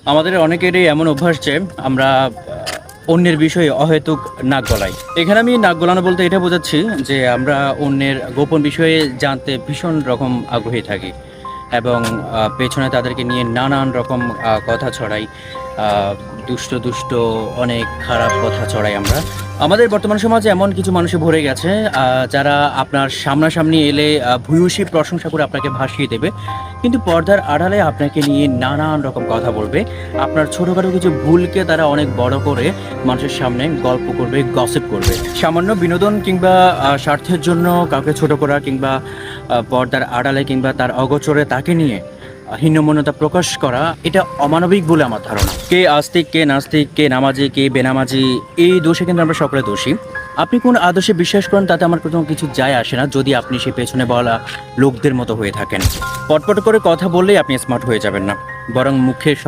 আমাদের অনেকেরই এমন অভ্যাস যে আমরা অন্যের বিষয়ে অহেতুক নাক গলাই। এখানে আমি নাক গলানো বলতে এটা বোঝাচ্ছি যে আমরা অন্যের গোপন বিষয়ে জানতে ভীষণ রকম আগ্রহী থাকি এবং পেছনে তাদেরকে নিয়ে নানান রকম কথা ছড়াই, দুষ্ট দুষ্ট অনেক খারাপ কথা ছড়াই আমরা। আমাদের বর্তমান সমাজে এমন কিছু মানুষে ভরে গেছে যারা আপনার সামনাসামনি এলে ভূয়সী প্রশংসা করে আপনাকে ভাসিয়ে দেবে, কিন্তু পর্দার আড়ালে আপনাকে নিয়ে নানান রকম কথা বলবে। আপনার ছোটোখাটো কিছু ভুলকে তারা অনেক বড় করে মানুষের সামনে গল্প করবে, গসিপ করবে। সামান্য বিনোদন কিংবা স্বার্থের জন্য কাউকে ছোট করা কিংবা পর্দার আড়ালে কিংবা তার অগোচরে তাকে নিয়ে হীনমন্যতা প্রকাশ করা, এটা অমানবিক বলে আমার ধারণা। কে আস্তিক, কে নাস্তিক, কে নামাজি, কে বেনামাজি, এই দোষে কিন্তু আমরা সকলে দোষী। আপনি কোন আদর্শে বিশ্বাস করেন তাতে আমার কোনো কিছু যায় আসে না, যদি আপনি সে পেছনে বলা লোকদের মতো হয়ে থাকেন। পটপট করে কথা বললেই আপনি স্মার্ট হয়ে যাবেন না, বরং মুখে